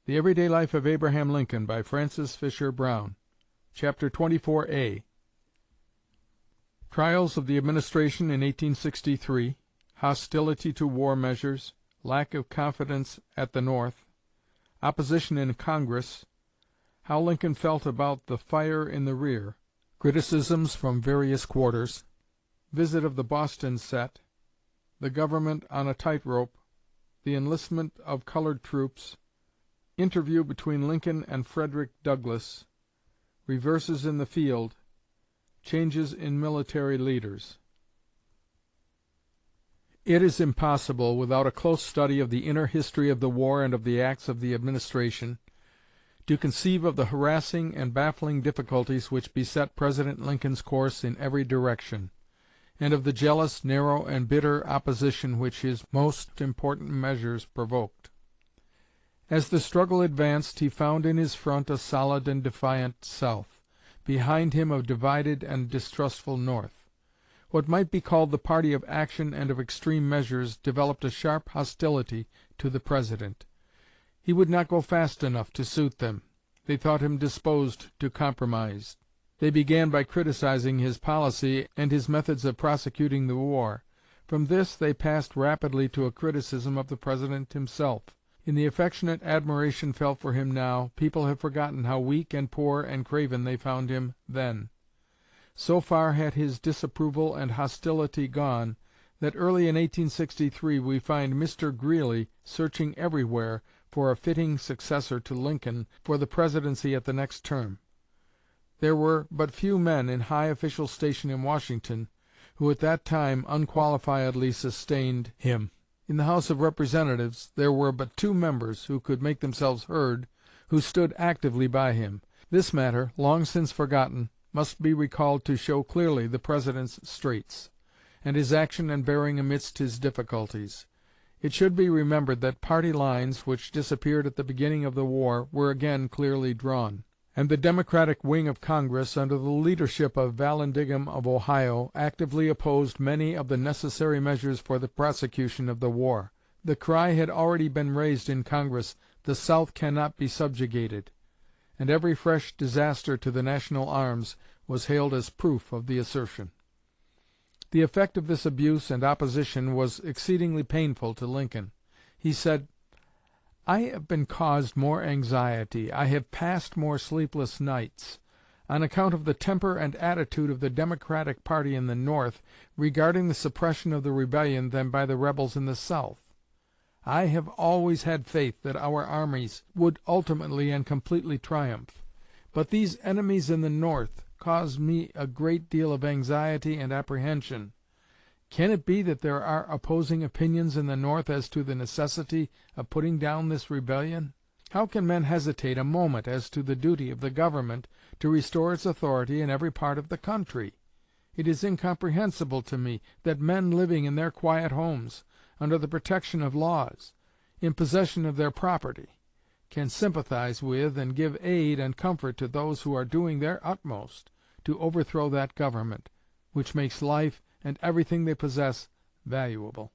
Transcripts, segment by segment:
The Everyday Life of Abraham Lincoln, by Francis Fisher Browne. Chapter 24A. Trials of the Administration in 1863, Hostility to War Measures, Lack of Confidence at the North, Opposition in Congress, How Lincoln Felt about the Fire in the Rear, Criticisms from Various Quarters, Visit of the Boston Set, The Government on a Tightrope, The Enlistment of Colored Troops, Interview between Lincoln and Frederick Douglass, Reverses in the Field, Changes in Military Leaders. It is impossible, without a close study of the inner history of the war and of the acts of the administration, to conceive of the harassing and baffling difficulties which beset President Lincoln's course in every direction, and of the jealous, narrow, and bitter opposition which his most important measures provoked. As the struggle advanced, he found in his front a solid and defiant South, behind him a divided and distrustful North. What might be called the party of action and of extreme measures developed a sharp hostility to the President. He would not go fast enough to suit them. They thought him disposed to compromise. They began by criticizing his policy and his methods of prosecuting the war. From this they passed rapidly to a criticism of the President himself. In the affectionate admiration felt for him now, people have forgotten how weak and poor and craven they found him then. So far had his disapproval and hostility gone, that early in 1863 we find Mr. Greeley searching everywhere for a fitting successor to Lincoln for the Presidency at the next term. There were but few men in high official station in Washington who at that time unqualifiedly sustained him. In the House of Representatives there were but 2 members who could make themselves heard, who stood actively by him. This matter, long since forgotten, must be recalled to show clearly the President's straits, and his action and bearing amidst his difficulties. It should be remembered that party lines, which disappeared at the beginning of the war, were again clearly drawn, and the Democratic wing of Congress, under the leadership of Vallandigham of Ohio, actively opposed many of the necessary measures for the prosecution of the war. The cry had already been raised in Congress, "The South cannot be subjugated," and every fresh disaster to the national arms was hailed as proof of the assertion. The effect of this abuse and opposition was exceedingly painful to Lincoln. He said, "I have been caused more anxiety, I have passed more sleepless nights, on account of the temper and attitude of the Democratic party in the North regarding the suppression of the rebellion than by the rebels in the South. I have always had faith that our armies would ultimately and completely triumph, but these enemies in the North cause me a great deal of anxiety and apprehension. Can it be that there are opposing opinions in the North as to the necessity of putting down this rebellion? How can men hesitate a moment as to the duty of the Government to restore its authority in every part of the country? It is incomprehensible to me that men living in their quiet homes, under the protection of laws, in possession of their property, can sympathize with and give aid and comfort to those who are doing their utmost to overthrow that government, which makes life and everything they possess valuable."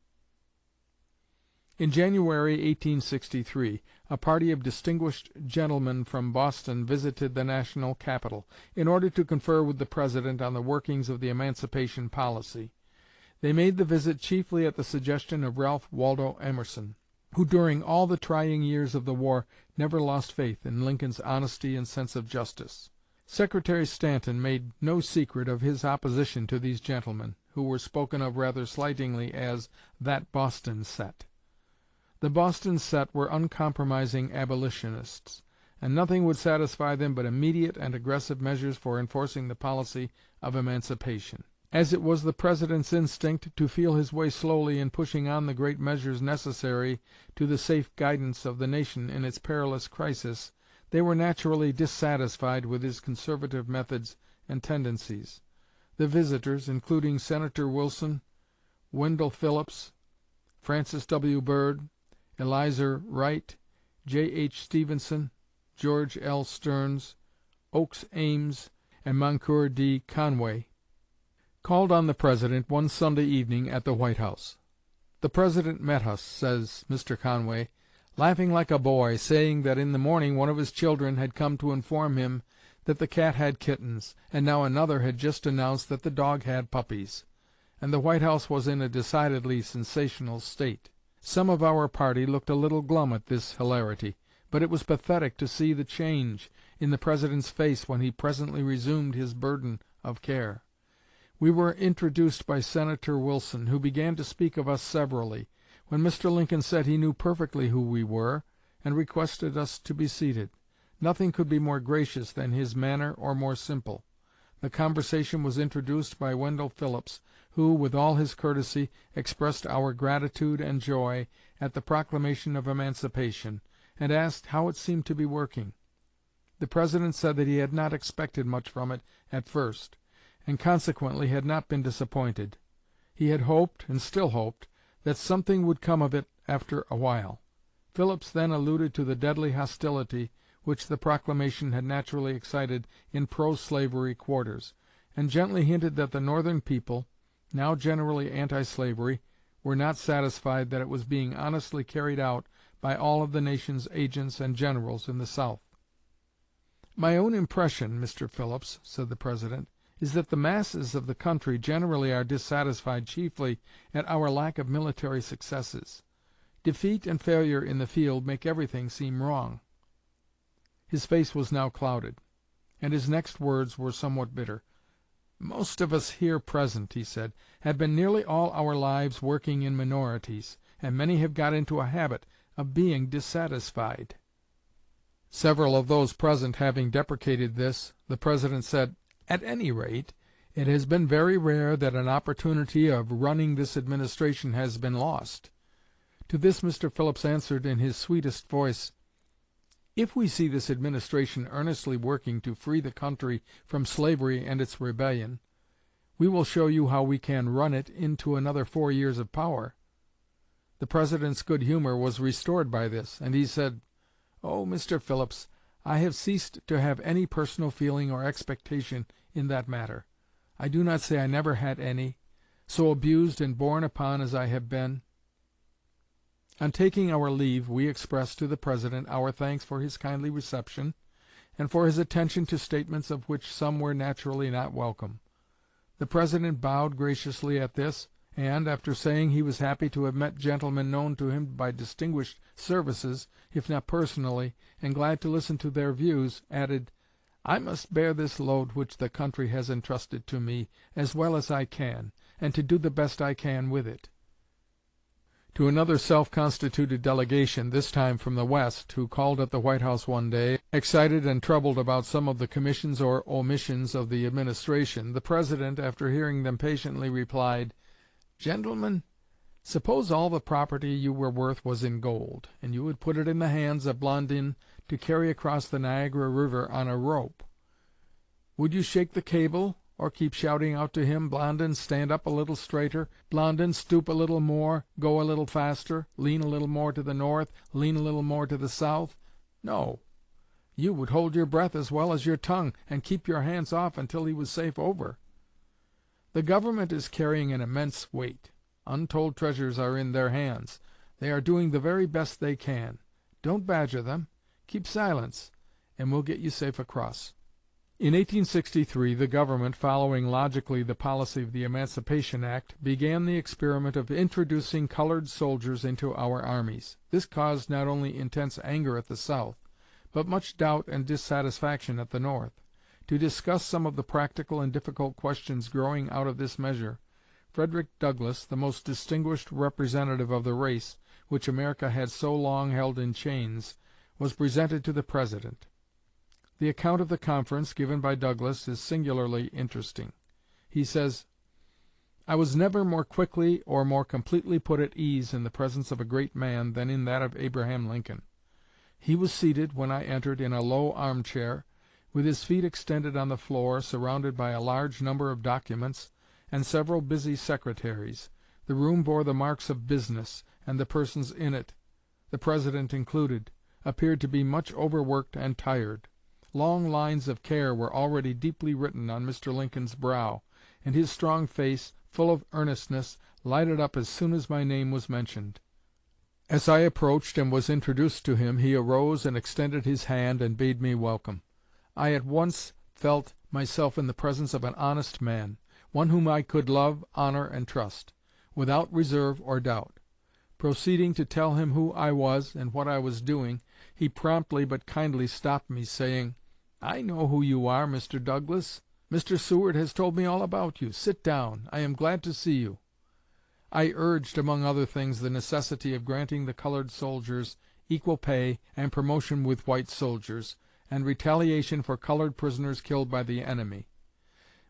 In January, 1863, a party of distinguished gentlemen from Boston visited the national capital, in order to confer with the President on the workings of the emancipation policy. They made the visit chiefly at the suggestion of Ralph Waldo Emerson, who during all the trying years of the war never lost faith in Lincoln's honesty and sense of justice. Secretary Stanton made no secret of his opposition to these gentlemen, who were spoken of rather slightingly as "that Boston set." The Boston set were uncompromising abolitionists, and nothing would satisfy them but immediate and aggressive measures for enforcing the policy of emancipation. As it was the President's instinct to feel his way slowly in pushing on the great measures necessary to the safe guidance of the nation in its perilous crisis, they were naturally dissatisfied with his conservative methods and tendencies. The visitors, including Senator Wilson, Wendell Phillips, Francis W. Bird, Elizur Wright, J.H. Stevenson, George L. Stearns, Oakes Ames, and Moncure D. Conway, called on the President one Sunday evening at the White House. "The President met us," says Mr. Conway, laughing like a boy, saying that in the morning one of his children had come to inform him that the cat had kittens, and now another had just announced that the dog had puppies, and the White House was in a decidedly sensational state. Some of our party looked a little glum at this hilarity, but it was pathetic to see the change in the President's face when he presently resumed his burden of care. We were introduced by Senator Wilson, who began to speak of us severally, when Mr. Lincoln said he knew perfectly who we were, and requested us to be seated. Nothing could be more gracious than his manner or more simple. The conversation was introduced by Wendell Phillips, who, with all his courtesy, expressed our gratitude and joy at the proclamation of emancipation, and asked how it seemed to be working. The President said that he had not expected much from it at first, and consequently had not been disappointed. He had hoped, and still hoped, that something would come of it after a while. Phillips then alluded to the deadly hostility which the proclamation had naturally excited in pro-slavery quarters, and gently hinted that the Northern people, now generally anti-slavery, were not satisfied that it was being honestly carried out by all of the nation's agents and generals in the South. "My own impression, Mr. Phillips," said the President, "is that the masses of the country generally are dissatisfied chiefly at our lack of military successes. Defeat and failure in the field make everything seem wrong." His face was now clouded, and his next words were somewhat bitter. "Most of us here present," he said, "have been nearly all our lives working in minorities, and many have got into a habit of being dissatisfied." Several of those present having deprecated this, the President said, "At any rate, it has been very rare that an opportunity of running this administration has been lost." To this Mr. Phillips answered in his sweetest voice, "If we see this administration earnestly working to free the country from slavery and its rebellion, we will show you how we can run it into another 4 years of power." The President's good humor was restored by this, and he said, "Oh, Mr. Phillips, I have ceased to have any personal feeling or expectation in that matter. I do not say I never had any, so abused and borne upon as I have been." On taking our leave, we expressed to the President our thanks for his kindly reception, and for his attention to statements of which some were naturally not welcome. The President bowed graciously at this, and, after saying he was happy to have met gentlemen known to him by distinguished services, if not personally, and glad to listen to their views, added, "I must bear this load which the country has entrusted to me as well as I can, and to do the best I can with it." To another self-constituted delegation, this time from the West, who called at the White House one day, excited and troubled about some of the commissions or omissions of the administration, the President, after hearing them patiently, replied, "Gentlemen, suppose all the property you were worth was in gold, and you would put it in the hands of Blondin to carry across the Niagara River on a rope. Would you shake the cable, or keep shouting out to him, 'Blondin, stand up a little straighter, Blondin, stoop a little more, go a little faster, lean a little more to the north, lean a little more to the south'? No. You would hold your breath as well as your tongue, and keep your hands off until he was safe over. The Government is carrying an immense weight. Untold treasures are in their hands. They are doing the very best they can. Don't badger them. Keep silence, and we'll get you safe across." In 1863 the Government, following logically the policy of the Emancipation Act, began the experiment of introducing colored soldiers into our armies. This caused not only intense anger at the South, but much doubt and dissatisfaction at the North. To discuss some of the practical and difficult questions growing out of this measure, Frederick Douglass, the most distinguished representative of the race which America had so long held in chains, was presented to the President. The account of the conference, given by Douglass, is singularly interesting. He says, "I was never more quickly or more completely put at ease in the presence of a great man than in that of Abraham Lincoln. He was seated, when I entered, in a low armchair, with his feet extended on the floor, surrounded by a large number of documents and several busy secretaries. The room bore the marks of business, and the persons in it, the President included, appeared to be much overworked and tired. Long lines of care were already deeply written on Mr. Lincoln's brow, and his strong face, full of earnestness, lighted up as soon as my name was mentioned. As I approached and was introduced to him, he arose and extended his hand and bade me welcome. I at once felt myself in the presence of an honest man, one whom I could love, honor, and trust, without reserve or doubt. Proceeding to tell him who I was and what I was doing, he promptly but kindly stopped me, saying, "I know who you are, Mr. Douglas. Mr. Seward has told me all about you. Sit down. I am glad to see you." I urged, among other things, the necessity of granting the colored soldiers equal pay and promotion with white soldiers, and retaliation for colored prisoners killed by the enemy.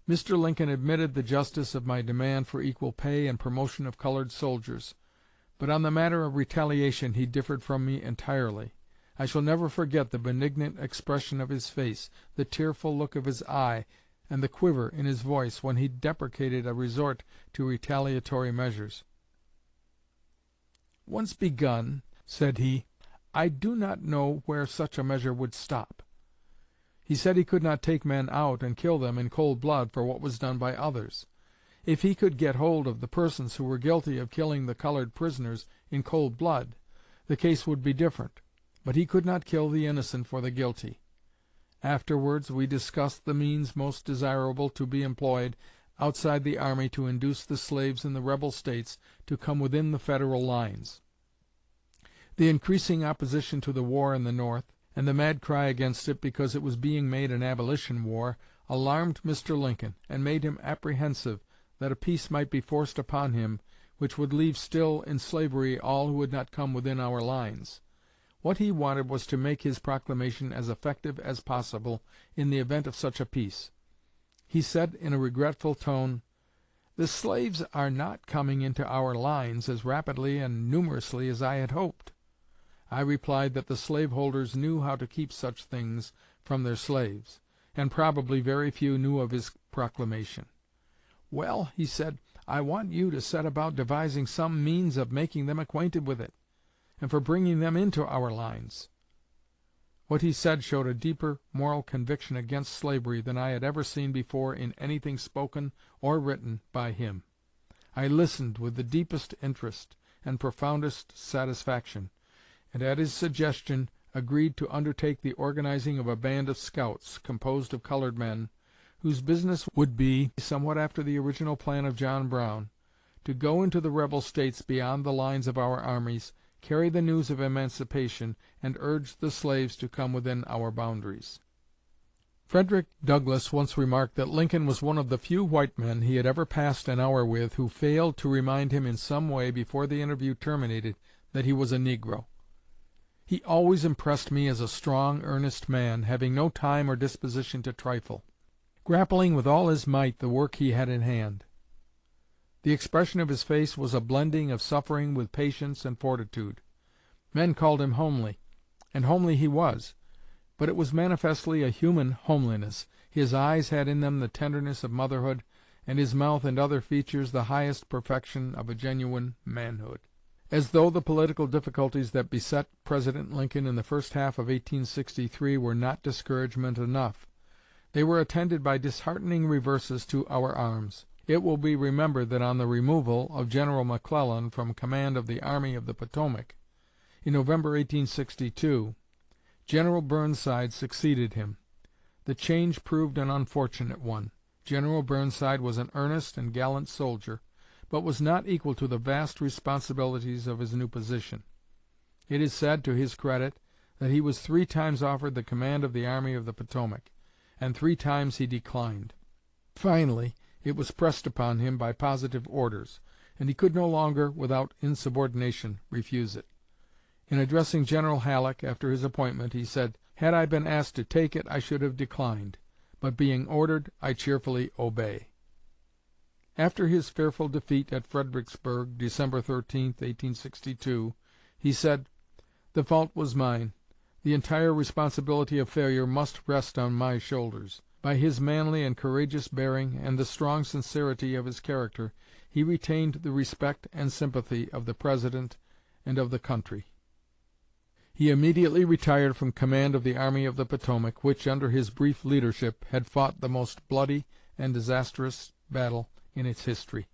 Mr. Lincoln admitted the justice of my demand for equal pay and promotion of colored soldiers, but on the matter of retaliation he differed from me entirely. I shall never forget the benignant expression of his face, the tearful look of his eye, and the quiver in his voice when he deprecated a resort to retaliatory measures. "Once begun," said he, "I do not know where such a measure would stop." He said he could not take men out and kill them in cold blood for what was done by others. If he could get hold of the persons who were guilty of killing the colored prisoners in cold blood, the case would be different, but he could not kill the innocent for the guilty. Afterwards we discussed the means most desirable to be employed outside the army to induce the slaves in the rebel States to come within the Federal lines. The increasing opposition to the war in the North, and the mad cry against it because it was being made an abolition war, alarmed Mr. Lincoln, and made him apprehensive that a peace might be forced upon him which would leave still in slavery all who had not come within our lines. What he wanted was to make his proclamation as effective as possible in the event of such a peace. He said in a regretful tone, "The slaves are not coming into our lines as rapidly and numerously as I had hoped." I replied that the slaveholders knew how to keep such things from their slaves, and probably very few knew of his proclamation. "Well," he said, "I want you to set about devising some means of making them acquainted with it, and for bringing them into our lines." What he said showed a deeper moral conviction against slavery than I had ever seen before in anything spoken or written by him. I listened with the deepest interest and profoundest satisfaction, and at his suggestion agreed to undertake the organizing of a band of scouts, composed of colored men, whose business would be, somewhat after the original plan of John Browne, to go into the rebel States beyond the lines of our armies, carry the news of emancipation, and urge the slaves to come within our boundaries. Frederick Douglass once remarked that Lincoln was one of the few white men he had ever passed an hour with who failed to remind him in some way before the interview terminated that he was a negro. He always impressed me as a strong, earnest man, having no time or disposition to trifle, grappling with all his might the work he had in hand. The expression of his face was a blending of suffering with patience and fortitude. Men called him homely, and homely he was, but it was manifestly a human homeliness. His eyes had in them the tenderness of motherhood, and his mouth and other features the highest perfection of a genuine manhood. As though the political difficulties that beset President Lincoln in the first half of 1863 were not discouragement enough, they were attended by disheartening reverses to our arms. It will be remembered that on the removal of General McClellan from command of the Army of the Potomac, in November, 1862, General Burnside succeeded him. The change proved an unfortunate one. General Burnside was an earnest and gallant soldier, but was not equal to the vast responsibilities of his new position. It is said, to his credit, that he was 3 times offered the command of the Army of the Potomac, and 3 times he declined. Finally, it was pressed upon him by positive orders, and he could no longer, without insubordination, refuse it. In addressing General Halleck after his appointment, he said, "Had I been asked to take it, I should have declined, but being ordered, I cheerfully obey." After his fearful defeat at Fredericksburg, December 13, 1862, he said, "The fault was mine. The entire responsibility of failure must rest on my shoulders." By his manly and courageous bearing and the strong sincerity of his character, he retained the respect and sympathy of the President and of the country. He immediately retired from command of the Army of the Potomac, which, under his brief leadership, had fought the most bloody and disastrous battle in its history.